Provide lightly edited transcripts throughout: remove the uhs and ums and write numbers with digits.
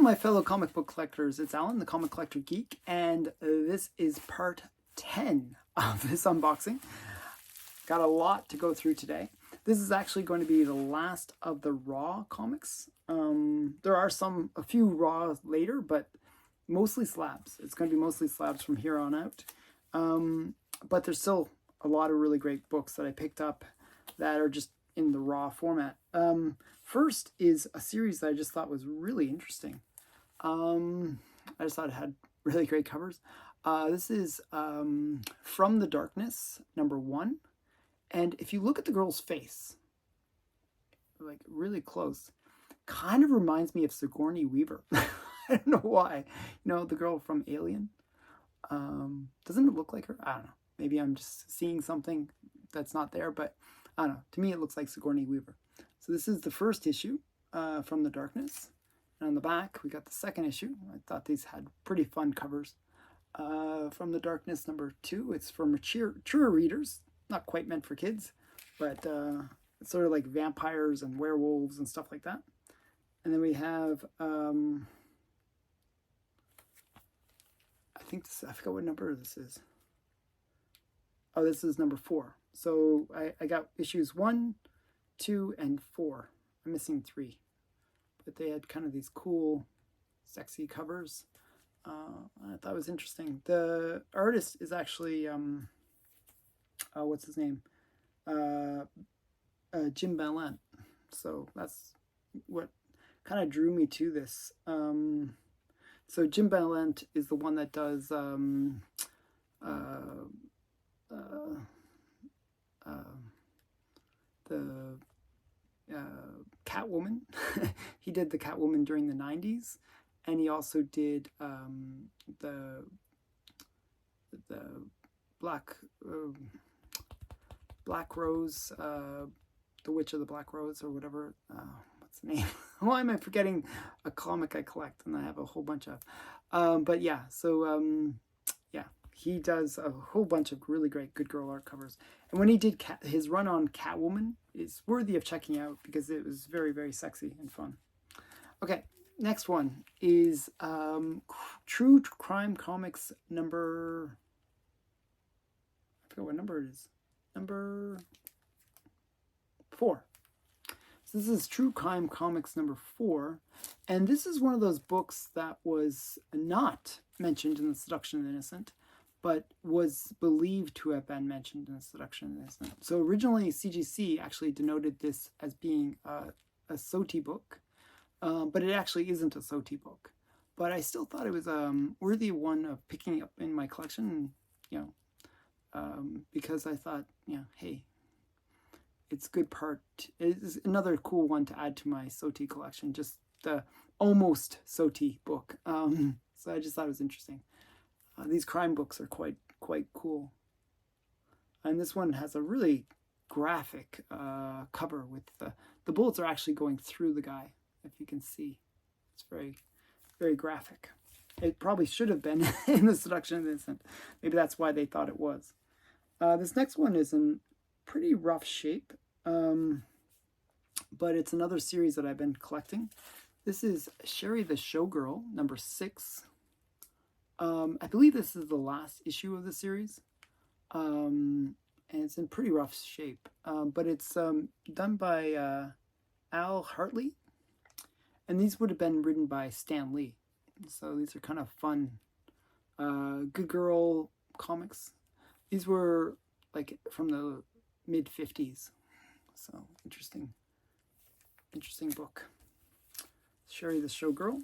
my fellow comic book collectors, it's Alan, the Comic Collector Geek, and this is part 10 of this unboxing. Got a lot to go through today. This is actually going to be the last of the Raw comics. There are a few Raw later, but mostly slabs. It's going to be mostly slabs from here on out. But there's still a lot of really great books that I picked up that are just in the Raw format. First is a series that I just thought was really interesting. I just thought it had really great covers. This is From the Darkness, #1. And if you look at the girl's face, like really close, kind of reminds me of Sigourney Weaver. I don't know why. You know, the girl from Alien. Doesn't it look like her? I don't know. Maybe I'm just seeing something that's not there, but I don't know. To me, it looks like Sigourney Weaver. So this is the first issue, From the Darkness. And on the back, we got the second issue. I thought these had pretty fun covers. From the Darkness, #2. It's for mature readers. Not quite meant for kids, but it's sort of like vampires and werewolves and stuff like that. And then we have, I forgot what number this is. Oh, this is #4. So I got issues 1, 2, and 4. I'm missing 3. But they had kind of these cool, sexy covers. I thought it was interesting. The artist is actually, what's his name? Jim Ballant. So that's what kind of drew me to this. So Jim Ballant is the one that does the Catwoman. He did the Catwoman during the 90s, and he also did the Black Rose, the Witch of the Black Rose, or whatever. What's the name? Why am I forgetting a comic I collect and I have a whole bunch of? But yeah, so yeah, he does a whole bunch of really great good girl art covers. And when he did his run on Catwoman, it's worthy of checking out because it was very, very sexy and fun. Okay, next one is True Crime Comics I forgot what number it is. #4. So this is True Crime Comics #4, and this is one of those books that was not mentioned in The Seduction of the Innocent, but was believed to have been mentioned in The Seduction of the Innocent. So originally CGC actually denoted this as being a SOTI book, but it actually isn't a SOTI book. But I still thought it was a worthy one of picking up in my collection, you know, because I thought, you know, hey, it's good part. It's another cool one to add to my SOTI collection, just the almost SOTI book. So I just thought it was interesting. These crime books are quite cool. And this one has a really graphic cover with the bullets are actually going through the guy, if you can see. It's very, very graphic. It probably should have been in The Seduction of the Innocent. Maybe that's why they thought it was. This next one is in pretty rough shape, but it's another series that I've been collecting. This is Sherry the Showgirl, #6. I believe this is the last issue of the series, and it's in pretty rough shape, but it's done by Al Hartley, and these would have been written by Stan Lee. So these are kind of fun, good girl comics. These were like from the mid-50s. So interesting book. Sherry the Showgirl.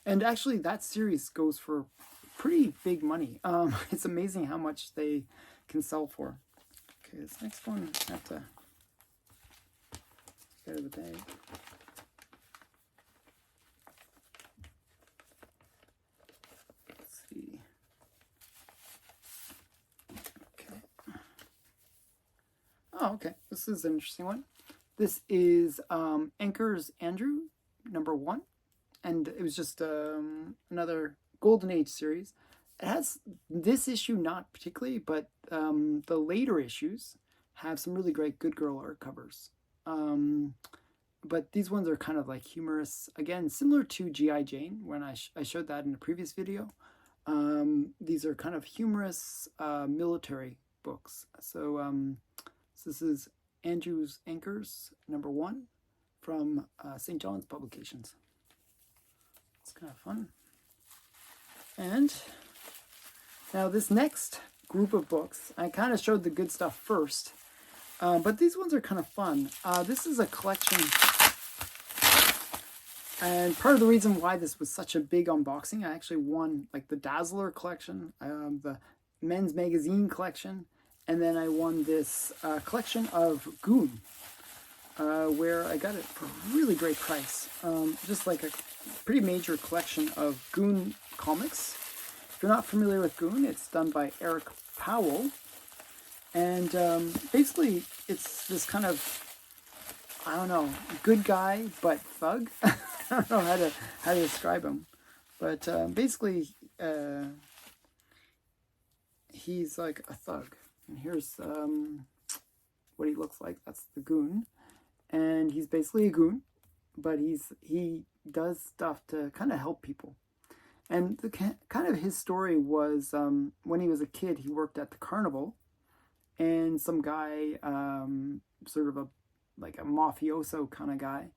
And actually that series goes for pretty big money. It's amazing how much they can sell for. Okay, this next one I have to get out of the bag. Oh, okay. This is an interesting one. This is Anchor's Andrew, #1. And it was just another Golden Age series. It has this issue, not particularly, but the later issues have some really great good girl art covers. but these ones are kind of like humorous. Again, similar to G.I. Jane when I showed that in a previous video. These are kind of humorous military books. So, so this is Andrew's Anchors, #1 from St. John's Publications. It's kind of fun. And now this next group of books, I kind of showed the good stuff first, but these ones are kind of fun. This is a collection, and part of the reason why this was such a big unboxing, I actually won like the Dazzler collection, the Men's Magazine collection, and then I won this collection of Goon, where I got it for a really great price. Just like a pretty major collection of Goon comics. If you're not familiar with Goon, it's done by Eric Powell. And basically, it's this kind of, I don't know, good guy, but thug. I don't know how to describe him. But basically, he's like a thug. And here's what he looks like. That's the Goon. And he's basically a goon, but he does stuff to kind of help people. And the kind of his story was when he was a kid, he worked at the carnival, and some guy, sort of like a mafioso kind of guy,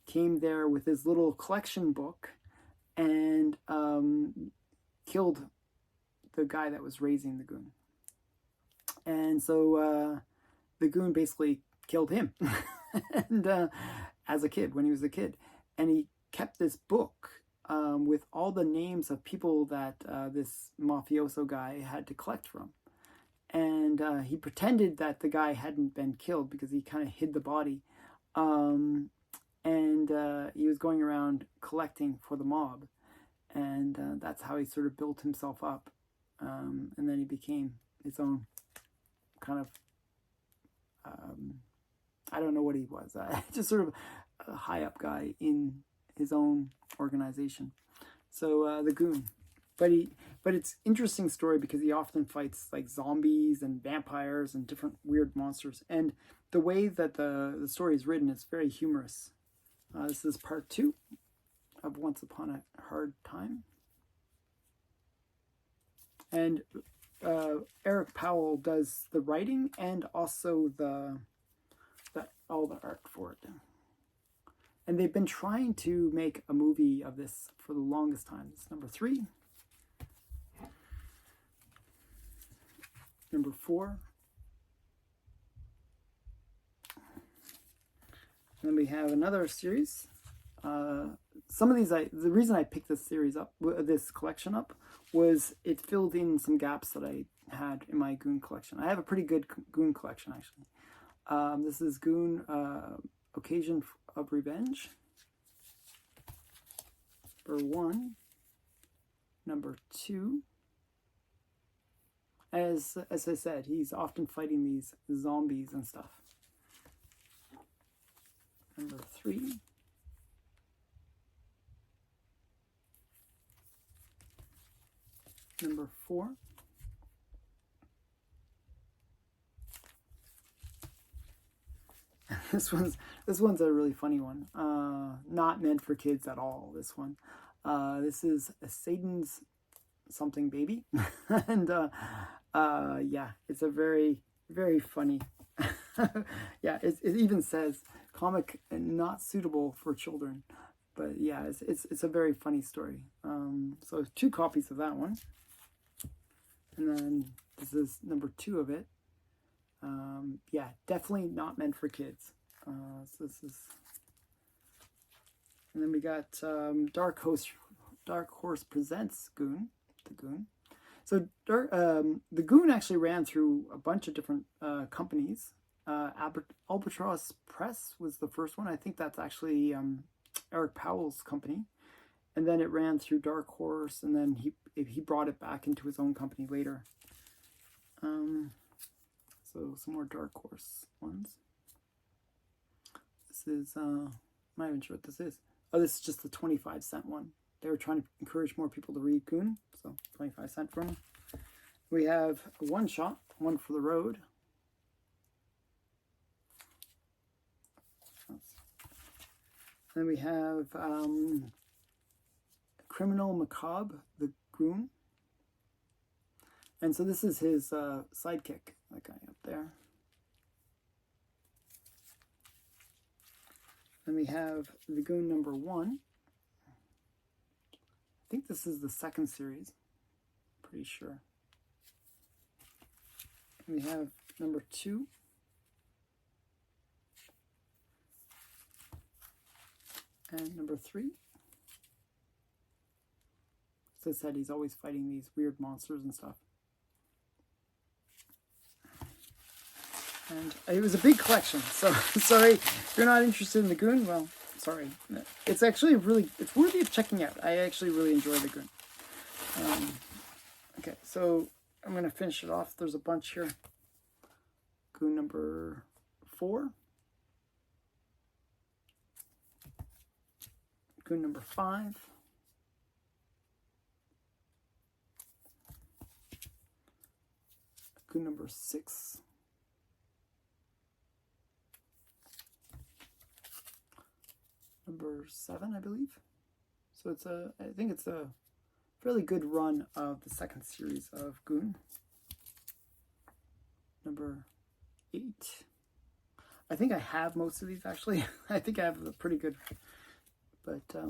came there with his little collection book and killed the guy that was raising the Goon. And so the Goon basically killed him. And as a kid, when he was a kid, and he kept this book with all the names of people that this mafioso guy had to collect from, and he pretended that the guy hadn't been killed because he kind of hid the body, and he was going around collecting for the mob, and that's how he sort of built himself up, and then he became his own kind of I don't know what he was. Just sort of a high up guy in his own organization. So the Goon, but it's interesting story because he often fights like zombies and vampires and different weird monsters. And the way that the story is written is very humorous. This is part 2 of Once Upon a Hard Time. And Eric Powell does the writing and also all the art for it. And they've been trying to make a movie of this for the longest time. It's #3. #4. And then we have another series. Some of these, the reason I picked this series up, this collection up, was it filled in some gaps that I had in my Goon collection. I have a pretty good Goon collection, actually. This is Goon Occasion of Revenge, #1. #2. As I said, he's often fighting these zombies and stuff. #3. #4. This one's a really funny one. Not meant for kids at all, this one. This is Satan's something baby. And yeah, it's a very, very funny. Yeah, it even says comic not suitable for children. But yeah, it's a very funny story. So 2 copies of that one. And then this is #2 of it. Yeah, definitely not meant for kids. So this is, and then we got Dark Horse Presents Goon, the Goon. So the Goon actually ran through a bunch of different companies. Albatross Press was the first one. I think that's actually Eric Powell's company. And then it ran through Dark Horse, and then he brought it back into his own company later. So some more Dark Horse ones. This is, I'm not even sure what this is. Oh, this is just the 25-cent one. They were trying to encourage more people to read Goon, so 25-cent for them. We have a one-shot, One for the Road. Then we have Criminal Macabre, the Goon. And so this is his sidekick, that guy up there. Then we have the Goon number 1. I think this is the second series. Pretty sure. And we have number 2. And number 3. As I said, he's always fighting these weird monsters and stuff. And it was a big collection, so sorry if you're not interested in the Goon. Well, sorry. It's actually it's worthy of checking out. I actually really enjoy the Goon. Okay, so I'm going to finish it off. There's a bunch here. Goon number 4. Goon number 5. Goon number 6. Number 7, I believe. So it's I think it's a fairly good run of the second series of Goon. Number 8. I think I have most of these actually. I think I have a pretty good, but a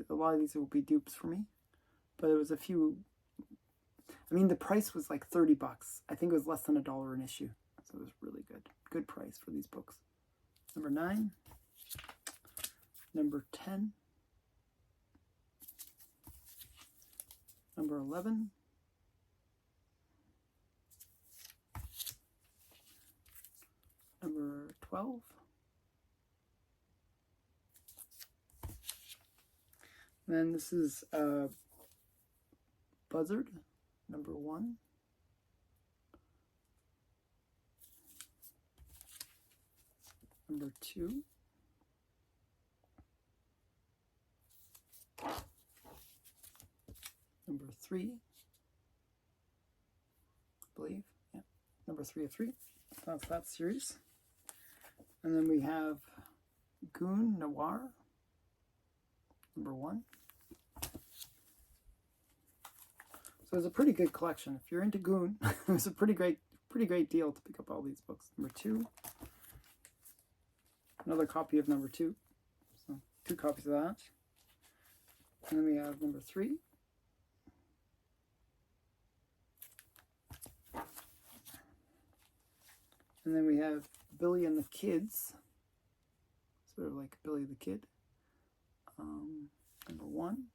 lot of these will be dupes for me. But it was a few. I mean, the price was like $30. I think it was less than $1 an issue, so it was really good price for these books. Number 9. Number 10, number 11, number 12, and then this is Buzzard, number 1, number 2, number 3, I believe, yeah, number 3 of 3, that's that series. And then we have Goon Noir, number 1. So it's a pretty good collection. If you're into Goon, it was a pretty great deal to pick up all these books. Number 2, another copy of number 2, so 2 copies of that. And then we have number 3. And then we have Billy and the Kids, sort of like Billy the Kid, number 1.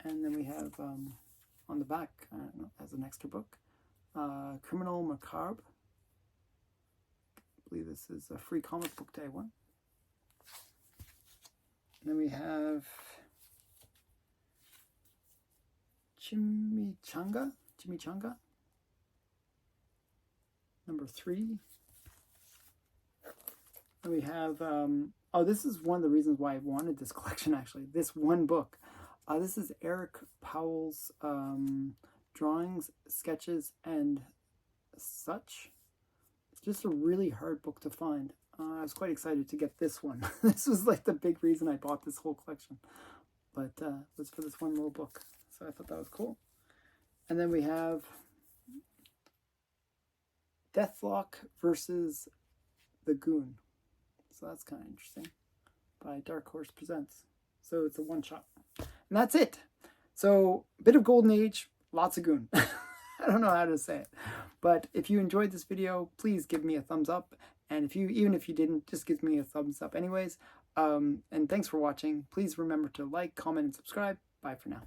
And then we have, on the back, I don't know, as an extra book, Criminal Macabre. I believe this is a free comic book day one. And then we have Chimichanga, number 3. And we have, oh, this is one of the reasons why I wanted this collection, actually. This one book. This is Eric Powell's drawings, sketches, and such. It's just a really hard book to find. I was quite excited to get this one. This was like the big reason I bought this whole collection. But it was for this one little book. So I thought that was cool. And then we have Deathlock versus the Goon. So that's kind of interesting. By Dark Horse Presents. So it's a one-shot. And that's it. So a bit of Golden Age, lots of Goon. I don't know how to say it. But if you enjoyed this video, please give me a thumbs up. And even if you didn't, just give me a thumbs up anyways. And thanks for watching. Please remember to like, comment, and subscribe. Bye for now.